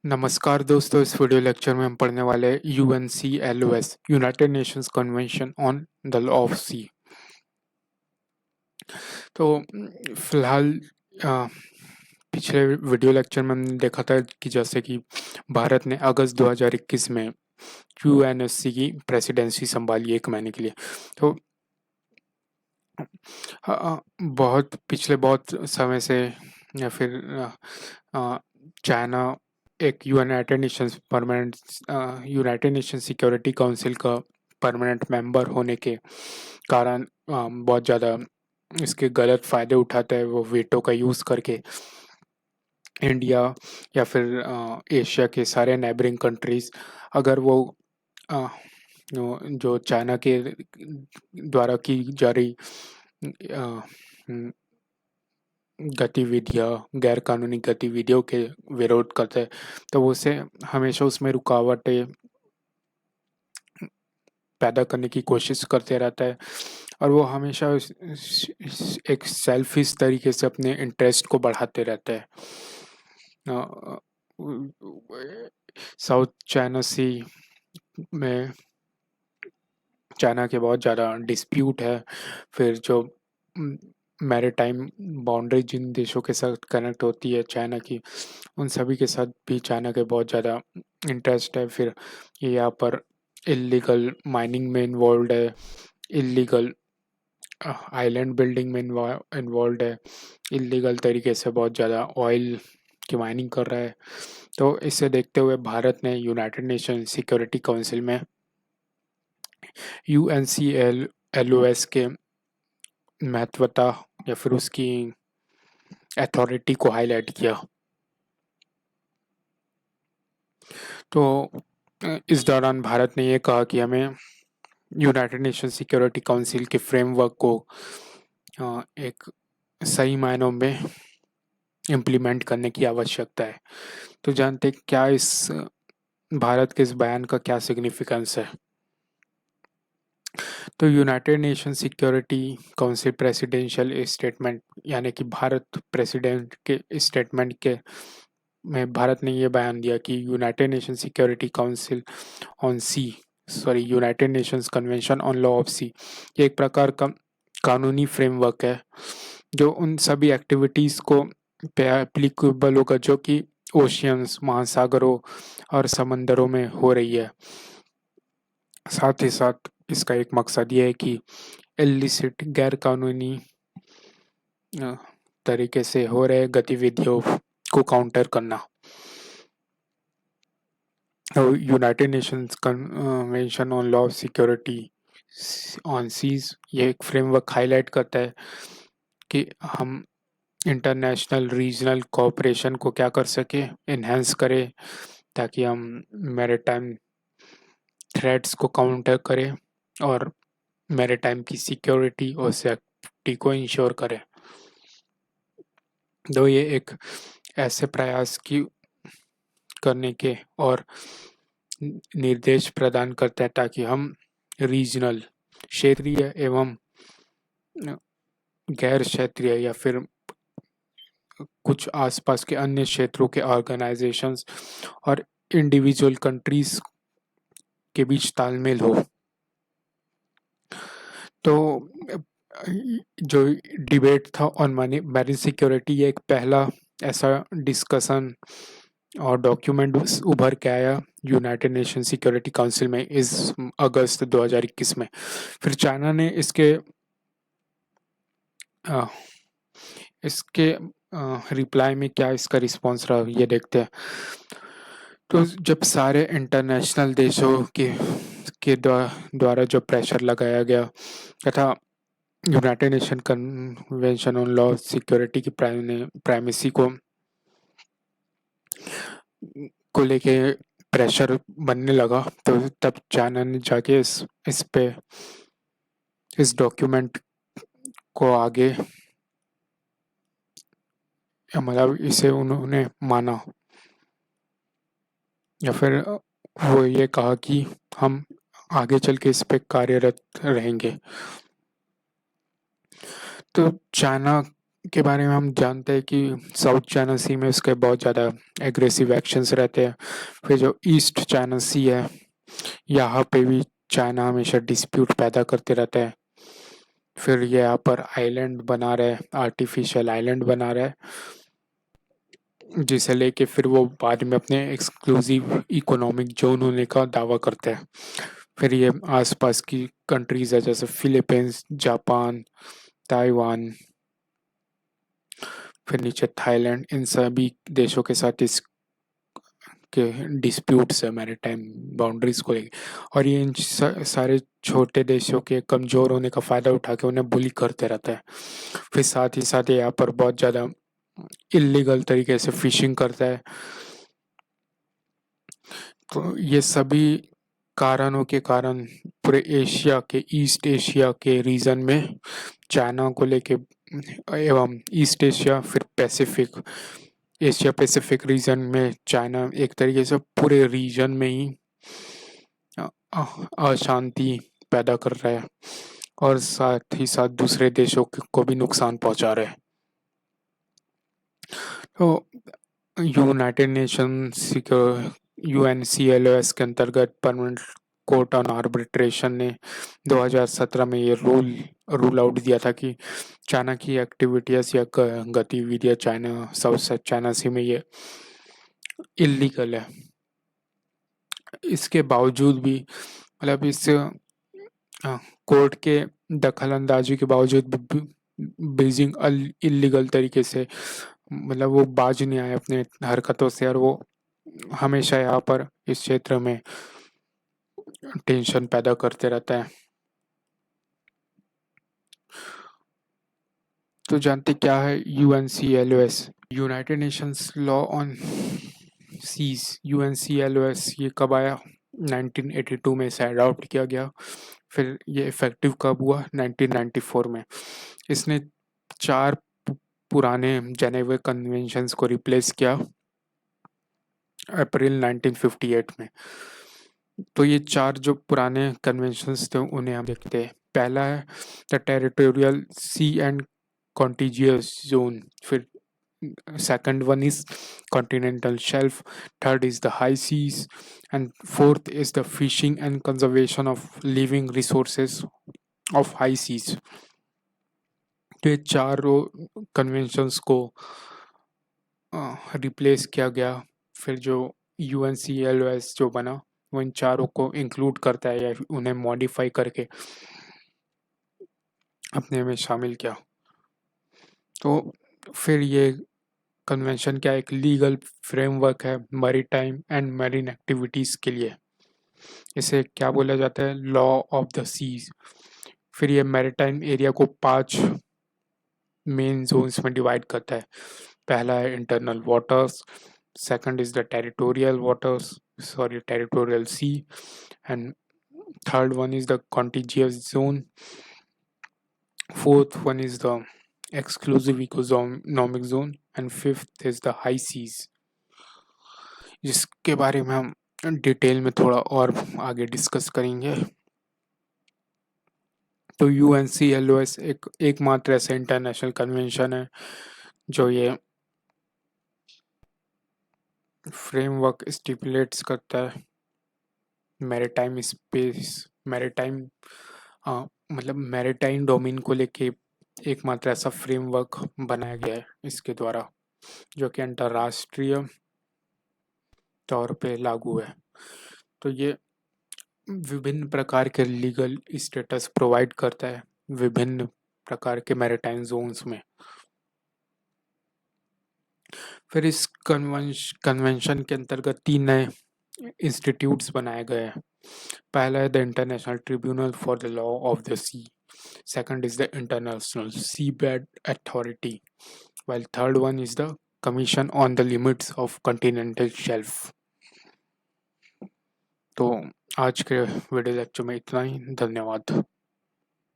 नमस्कार दोस्तों, इस वीडियो लेक्चर में हम पढ़ने वाले हैं UNCLOS United Nations convention on the law of sea. तो फिलहाल अ, पिछले वीडियो लेक्चर में हमने देखा था कि जैसे कि भारत ने अगस्त 2021 में यूएनएससी की प्रेसिडेंसी संभाली 1 महीने के लिए। तो बहुत समय से या फिर अ, चाइना एक यूनाइटेड नेशन सिक्योरिटी काउंसिल का परमानेंट मेंबर होने के कारण बहुत ज़्यादा इसके गलत फ़ायदे उठाता है। वो वीटो का यूज़ करके इंडिया या फिर एशिया के सारे नेबरिंग कंट्रीज़ अगर वो अ, जो चाइना के द्वारा की जा रही अ, गतिविधियाँ गैर कानूनी गतिविधियों के विरोध करते हैं, तो वो उसे हमेशा उसमें रुकावटें पैदा करने की कोशिश करते रहता है और वो हमेशा एक सेल्फिश तरीके से अपने इंटरेस्ट को बढ़ाते रहता है। साउथ चाइना सी में चाइना के बहुत ज़्यादा डिस्प्यूट है। फिर जो मैरीटाइम बाउंड्री जिन देशों के साथ कनेक्ट होती है चाइना की, उन सभी के साथ भी चाइना के बहुत ज़्यादा इंटरेस्ट है। फिर ये यहाँ पर इल्लीगल माइनिंग में इन्वॉल्व है, इल्लीगल आइलैंड बिल्डिंग में इन्वॉल्व है, इल्लीगल तरीके से बहुत ज़्यादा ऑयल की माइनिंग कर रहा है। तो इसे देखते हुए भारत ने यूनाइटेड नेशन सिक्योरिटी काउंसिल में यूएनसीएलओएस के महत्वता या फिर उसकी अथॉरिटी को हाईलाइट किया। तो इस दौरान भारत ने ये कहा कि हमें यूनाइटेड नेशन सिक्योरिटी काउंसिल के फ्रेमवर्क को एक सही मायनों में इम्प्लीमेंट करने की आवश्यकता है। तो जानते क्या इस भारत के इस बयान का क्या सिग्निफिकेंस है। तो United Nation Security council presidential statement यानी कि भारत प्रेसिडेंट के स्टेटमेंट के में भारत ने ये बयान दिया कि United Nation Security Council on sea United Nations convention on law of sea ये एक प्रकार का कानूनी फ्रेमवर्क है जो उन सभी एक्टिविटीज़ को एप्लीकेबल होगा जो कि ओशियंस महासागरों और समंदरों में हो रही है। साथ ही साथ इसका एक मकसद ये है कि इल्लिसिट गैर कानूनी तरीके से हो रहे गतिविधियों को काउंटर करना। United Nations convention on law of security on seas ये एक फ्रेमवर्क हाईलाइट करता है कि हम इंटरनेशनल रीजनल कोऑपरेशन को क्या कर सके, इन्हेंस करें ताकि हम मैरीटाइम थ्रेट्स को काउंटर करें और मैरीटाइम की सिक्योरिटी और सेफ्टी को इंश्योर करें। तो ये एक ऐसे प्रयास की करने के और निर्देश प्रदान करता है ताकि हम रीजनल क्षेत्रीय एवं गैर क्षेत्रीय या फिर कुछ आसपास के अन्य क्षेत्रों के ऑर्गेनाइजेशंस और इंडिविजुअल कंट्रीज के बीच तालमेल हो। तो जो डिबेट था ऑन मैरीन सिक्योरिटी ये एक पहला ऐसा डिस्कशन और डॉक्यूमेंट उभर के आया यूनाइटेड नेशन सिक्योरिटी काउंसिल में इस अगस्त 2021 में। फिर चाइना ने इसके रिप्लाई में क्या इसका रिस्पॉन्स रहा ये देखते हैं। तो जब सारे इंटरनेशनल देशों के द्वारा जो प्रेशर लगाया गया तथा United nation convention on law security की प्राइमेसी को लेके प्रेशर बनने लगा, तो तब चाइना ने जाके इस डॉक्यूमेंट को आगे मतलब इसे उन्होंने माना या फिर वो ये कहा कि हम आगे चल के इस पे कार्यरत रहेंगे। तो चाइना के बारे में हम जानते हैं कि साउथ चाइना सी में उसके बहुत ज़्यादा एग्रेसिव एक्शंस रहते हैं। फिर जो ईस्ट चाइना सी है, यहाँ पे भी चाइना हमेशा डिस्प्यूट पैदा करते रहता है। फिर ये यहाँ पर आइलैंड बना रहे, आर्टिफिशियल आइलैंड बना रहे, जिसे लेके फिर वो बाद में अपने एक्सक्लूसिव इकोनॉमिक जोन होने का दावा करते हैं। फिर ये आसपास की कंट्रीज है जैसे फिलीपींस, जापान, ताइवान, फिर नीचे थाईलैंड, इन सभी देशों के साथ इस के डिस्प्यूट्स है मैरीटाइम बाउंड्रीज को लेके। और ये इन सारे छोटे देशों के कमज़ोर होने का फ़ायदा उठा के उन्हें बुली करते रहता है। फिर साथ ही साथ ये यहाँ पर बहुत ज़्यादा इलीगल तरीके से फिशिंग करता है। तो ये सभी कारणों के कारण पूरे एशिया के, ईस्ट एशिया के रीजन में चाइना को लेके, एवं ईस्ट एशिया फिर पैसिफिक, एशिया पैसिफिक रीजन में चाइना एक तरीके से पूरे रीजन में ही अशांति पैदा कर रहा है और साथ ही साथ दूसरे देशों को भी नुकसान पहुंचा रहे हैं। तो यूनाइटेड नेशंस UNCLOS के अंतर्गत परमानेंट कोर्ट ऑन आर्बिट्रेशन ने 2017 में ये रूल आउट दिया था कि चाइना की एक्टिविटीज या गतिविधियां चाइना साउथ चाइना सी में ये इलीगल है। इसके बावजूद भी, मतलब इस कोर्ट के दखल अंदाजी के बावजूद बीजिंग इलीगल तरीके से, मतलब वो बाज नहीं आए अपने हरकतों से, और वो हमेशा यहाँ पर इस क्षेत्र में टेंशन पैदा करते रहता है। तो जानते क्या है UNCLOS? United Nations law on seas. UNCLOS ये कब आया? 1982 में इसे अडॉप्ट किया गया। फिर ये इफेक्टिव कब हुआ? 1994 में। इसने 4 पुराने जेनेवा कन्वेंशंस को रिप्लेस किया अप्रैल 1958 में। तो ये 4 जो पुराने कन्वेंशंस थे उन्हें हम देखते हैं। पहला है the territorial C and contiguous zone, फिर second one is continental shelf, third is the high seas, and fourth is the fishing and conservation of living resources of high seas। तो ये चारों कन्वेंशंस को रिप्लेस किया गया। फिर जो UNCLOS जो बना वो इन चारों को इंक्लूड करता है या उन्हें मॉडिफाई करके अपने में शामिल किया। तो फिर ये कन्वेंशन क्या एक लीगल फ्रेमवर्क है मैरीटाइम एंड मैरीन एक्टिविटीज़ के लिए। इसे क्या बोला जाता है? Law of the seas. फिर ये मैरीटाइम एरिया को 5 मेन जोन्स में डिवाइड करता है। पहला है internal waters, second is the territorial C, and third one is the contiguous zone, fourth one is the exclusive economic zone, and fifth is the high seas, जिसके बारे में हम डिटेल में थोड़ा और आगे डिस्कस करेंगे। तो UNCLOS एकमात्र ऐसा इंटरनेशनल कन्वेंशन है जो ये फ्रेमवर्क स्टिपुलेट्स करता है मैरीटाइम स्पेस, मैरीटाइम मतलब मैरीटाइम डोमेन को लेके एकमात्र ऐसा फ्रेमवर्क बनाया गया है इसके द्वारा, जो कि अंतर्राष्ट्रीय तौर पे लागू है। तो ये विभिन्न प्रकार के लीगल स्टेटस प्रोवाइड करता है विभिन्न प्रकार के मैरीटाइम जोन्स में। फिर इस कन्वेंशन के अंतर्गत 3 नए इंस्टीट्यूट्स बनाए गए हैं। पहला है the international tribunal for the law of the sea, second is the international sea bed authority, while third one is the Commission on the Limits of Continental Shelf। तो आज के वीडियो लेक्चर में इतना ही। धन्यवाद।